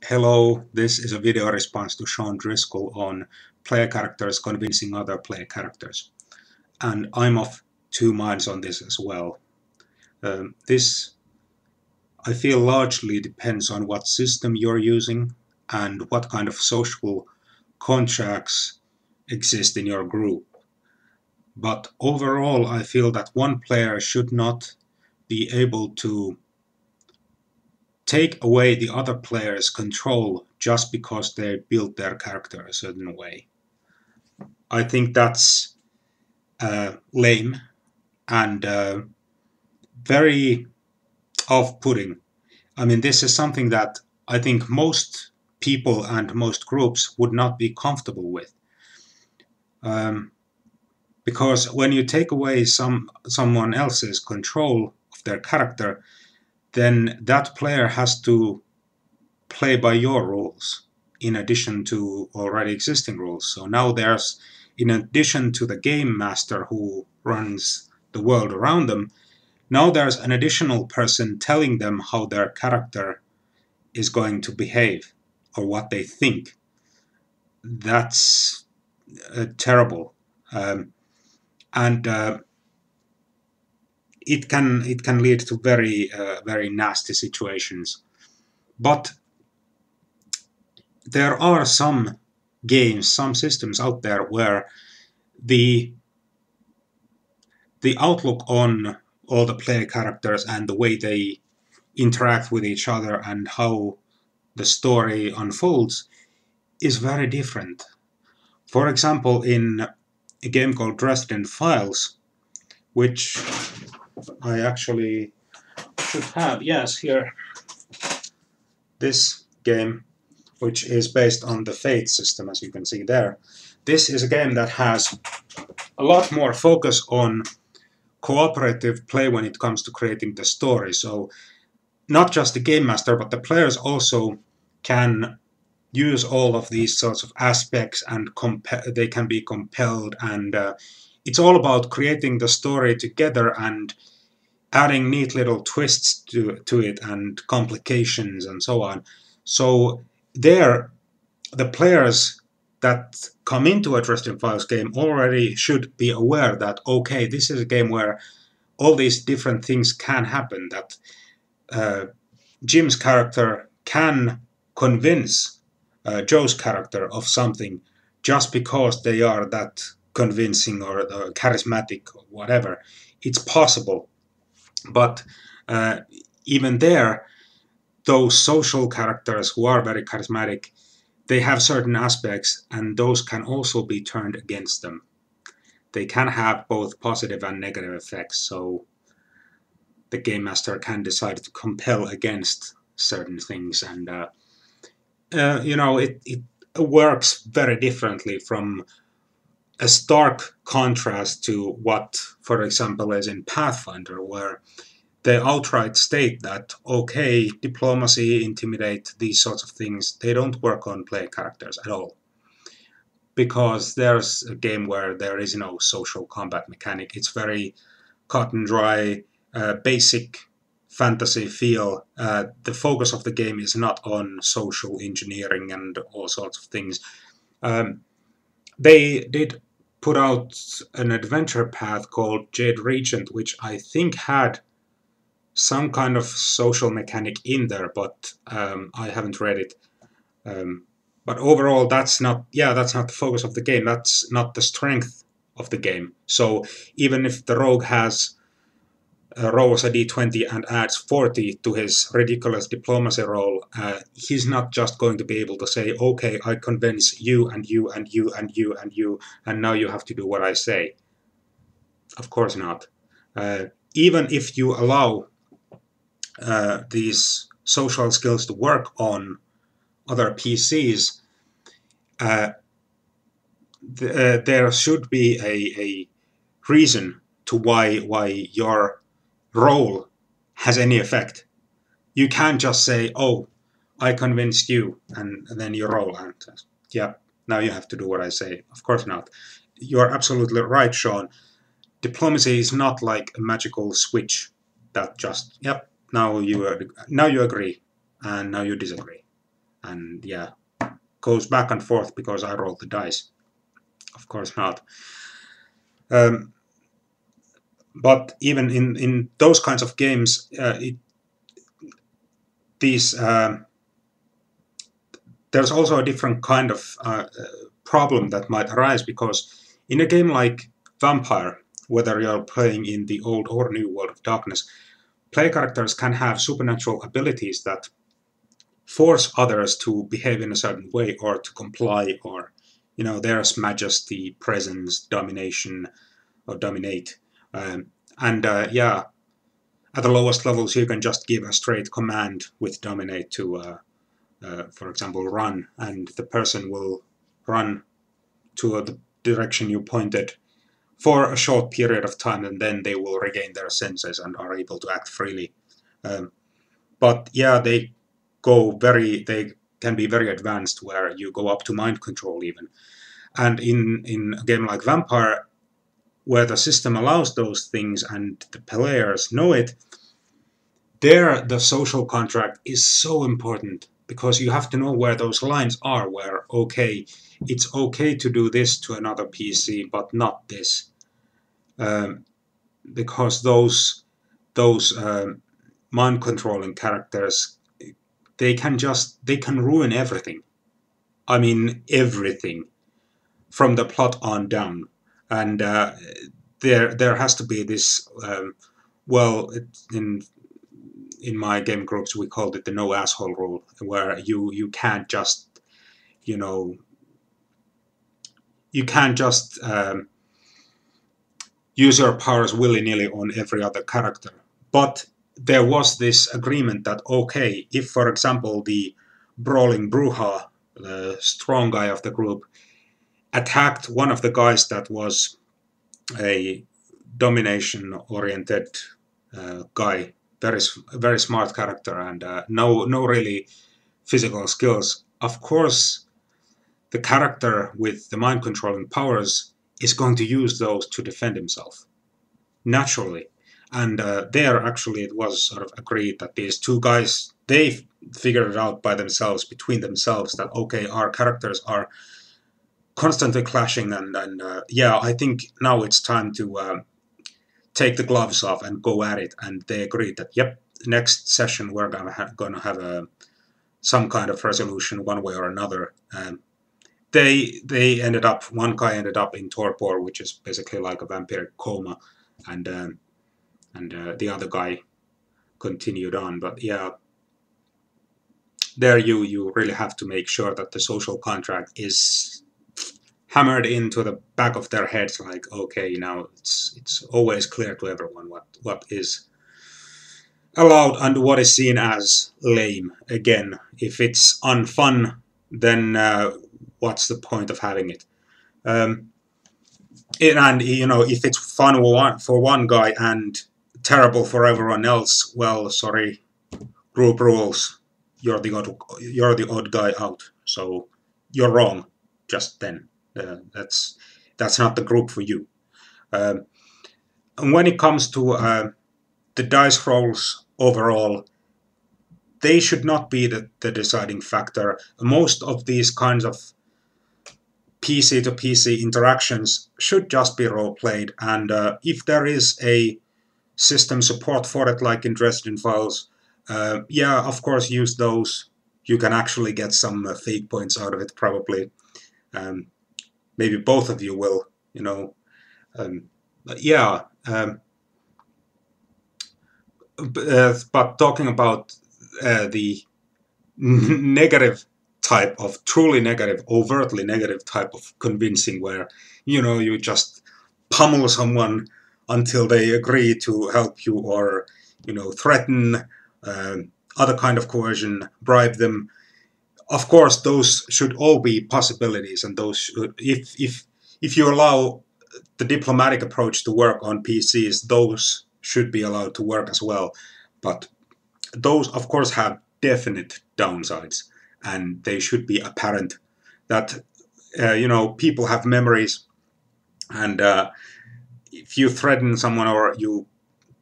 Hello, this is a video response to Shawn Driscoll on player characters convincing other player characters. And I'm of two minds on this as well. This, I feel, largely depends on what system you're using and what kind of social contracts exist in your group. But overall, I feel that one player should not be able to take away the other player's control just because they built their character a certain way. I think that's lame and very off-putting. I mean, this is something that I think most people and most groups would not be comfortable with. Because when you take away someone else's control of their character, then that player has to play by your rules in addition to already existing rules. So now there's, in addition to the game master who runs the world around them, now there's an additional person telling them how their character is going to behave or what they think. That's terrible, and it can lead to very nasty situations. But there are some games, some systems out there where the outlook on all the player characters and the way they interact with each other and how the story unfolds is very different. For example, in a game called Dresden Files, which I actually should have, yes, here, this game, which is based on the Fate system, as you can see there. This is a game that has a lot more focus on cooperative play when it comes to creating the story. So not just the game master, but the players also can use all of these sorts of aspects and they can be compelled, and it's all about creating the story together and adding neat little twists to it and complications and so on. So there, the players that come into a Dresden Files game already should be aware that, okay, this is a game where all these different things can happen, that Jim's character can convince Joe's character of something just because they are that convincing or charismatic or whatever. It's possible. But even there, those social characters who are very charismatic, they have certain aspects, and those can also be turned against them. They can have both positive and negative effects, so the game master can decide to compel against certain things, and it works very differently from a stark contrast to what, for example, is in Pathfinder, where they outright state that, okay, diplomacy, intimidate, these sorts of things, they don't work on player characters at all. Because there's a game where there is no social combat mechanic. It's very cut and dry, basic fantasy feel. The focus of the game is not on social engineering and all sorts of things. They did put out an adventure path called Jade Regent, which I think had some kind of social mechanic in there, but I haven't read it. But overall, that's not the focus of the game. That's not the strength of the game. So even if the rogue rolls a d20 and adds 40 to his ridiculous diplomacy roll, he's not just going to be able to say, okay, I convince you and you and you and you and you, and now you have to do what I say. Of course not. Even if you allow these social skills to work on other PCs, there should be a reason to why your role has any effect. You can't just say, oh, I convinced you, and then you roll, and yeah, now you have to do what I say. Of course not. You're absolutely right, Shawn. Diplomacy is not like a magical switch that just, yep, now you agree, and now you disagree. and yeah, goes back and forth because I rolled the dice. Of course not. But even in those kinds of games, there's also a different kind of problem that might arise, because in a game like Vampire, whether you're playing in the old or new World of Darkness, play characters can have supernatural abilities that force others to behave in a certain way or to comply, or there's majesty, presence, domination, or dominate. And yeah, at the lowest levels you can just give a straight command with dominate to for example, run, and the person will run to the direction you pointed for a short period of time, and then they will regain their senses and are able to act freely. But yeah, they can be very advanced, where you go up to mind control even. And in a game like Vampire, where the system allows those things and the players know it, there the social contract is so important, because you have to know where those lines are, where it's okay to do this to another PC but not this, because those mind controlling characters, they can ruin everything. I mean everything, from the plot on down. And there has to be this well, in my game groups we called it the no asshole rule, where you can't just you know you can't just use your powers willy-nilly on every other character. But there was this agreement that, okay, if for example the brawling Bruja, the strong guy of the group, attacked one of the guys that was a domination oriented guy, very smart character, and no really physical skills, of course the character with the mind controlling powers is going to use those to defend himself naturally. And there actually it was sort of agreed that these two guys, they figured it out by themselves, between themselves, that okay, our characters are constantly clashing, and yeah, I think now it's time to take the gloves off and go at it. And they agreed that, yep, next session we're gonna have some kind of resolution one way or another. They ended up, one guy ended up in torpor, which is basically like a vampiric coma, and the other guy continued on. But yeah, there you really have to make sure that the social contract is hammered into the back of their heads, like, okay, now it's always clear to everyone what is allowed and what is seen as lame. Again, if it's unfun, then what's the point of having it? And if it's fun for one guy and terrible for everyone else, well, sorry, group rules. You're the odd guy out, so you're wrong. Just then, that's not the group for you. And when it comes to the dice rolls overall, they should not be the deciding factor. Most of these kinds of PC to PC interactions should just be role played, and if there is a system support for it, like in Dresden Files, yeah, of course, use those. You can actually get some fate points out of it, probably. Maybe both of you will, but yeah. But talking about the negative type of, truly negative, overtly negative type of convincing, where you just pummel someone until they agree to help you, or threaten, other kind of coercion, bribe them. Of course, those should all be possibilities, and those should, if you allow the diplomatic approach to work on PCs, those should be allowed to work as well. But those, of course, have definite downsides, and they should be apparent. That people have memories, and if you threaten someone or you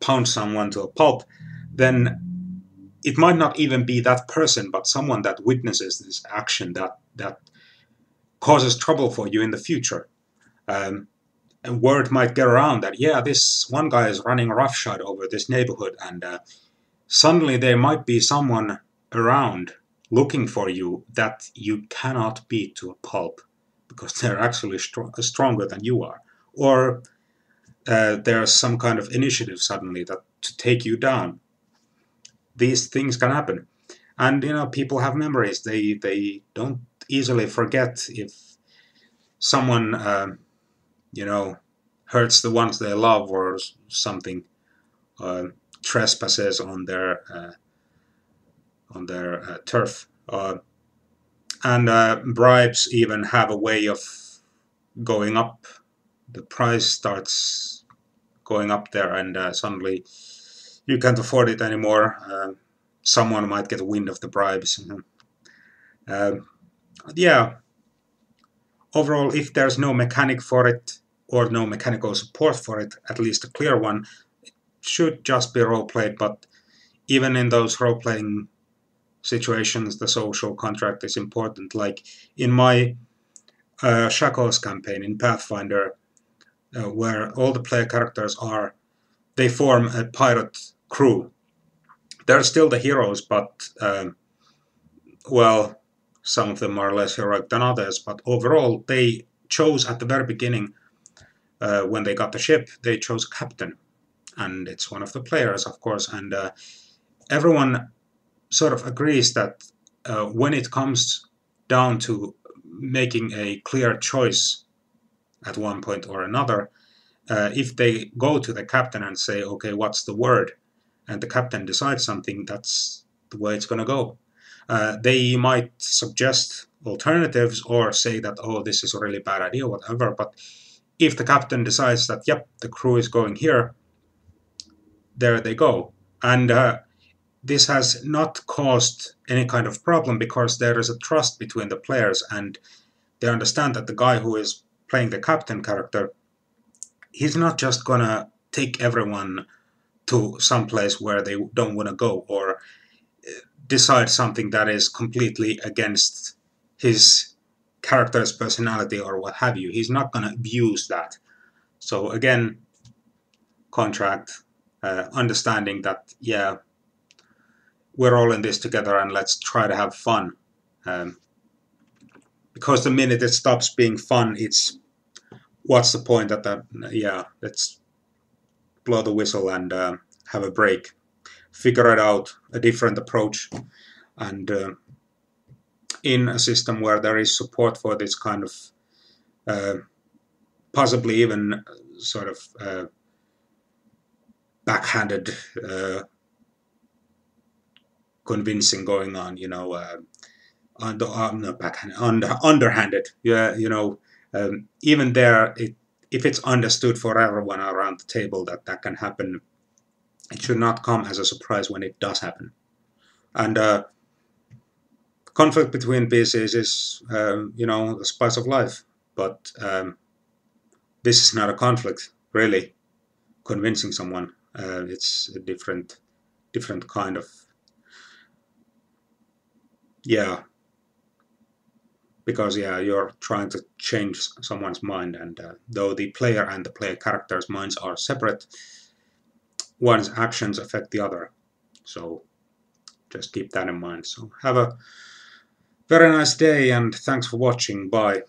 pound someone to a pulp, then it might not even be that person, but someone that witnesses this action that causes trouble for you in the future. And word might get around that, yeah, this one guy is running roughshod over this neighborhood, and suddenly there might be someone around looking for you that you cannot beat to a pulp because they're actually stronger than you are. Or there's some kind of initiative suddenly that to take you down. These things can happen. And people have memories. They don't easily forget if someone hurts the ones they love, or something trespasses on their turf. And bribes even have a way of going up. The price starts going up there, and suddenly you can't afford it anymore. Someone might get wind of the bribes. Yeah, overall, if there's no mechanic for it, or no mechanical support for it, at least a clear one, it should just be role-played. But even in those role-playing situations, the social contract is important. Like in my Shackles campaign in Pathfinder, where all the player characters they form a pirate crew. They're still the heroes, but well, some of them are less heroic than others. But overall, they chose at the very beginning, when they got the ship, they chose a captain, and it's one of the players, of course. And everyone sort of agrees that when it comes down to making a clear choice at one point or another, if they go to the captain and say, okay, what's the word? And the captain decides something, that's the way it's going to go. They might suggest alternatives or say that, oh, this is a really bad idea, whatever. But if the captain decides that, yep, the crew is going here, there they go. And this has not caused any kind of problem because there is a trust between the players, and they understand that the guy who is playing the captain character, he's not just gonna take everyone to some place where they don't want to go, or decide something that is completely against his character's personality or what have you. He's not gonna abuse that. So again, contract, understanding that, yeah, we're all in this together and let's try to have fun. Because the minute it stops being fun, it's what's the point at that? Yeah, let's blow the whistle and have a break, figure it out, a different approach. And in a system where there is support for this kind of possibly even sort of backhanded convincing going on, not backhanded, underhanded, yeah, even there, if it's understood for everyone around the table that that can happen, it should not come as a surprise when it does happen. And conflict between PCs is, the spice of life, but this is not a conflict, really. Convincing someone, it's a different kind of, yeah, because you're trying to change someone's mind, and though the player and the player character's minds are separate, one's actions affect the other. So just keep that in mind. So have a very nice day, and thanks for watching. Bye.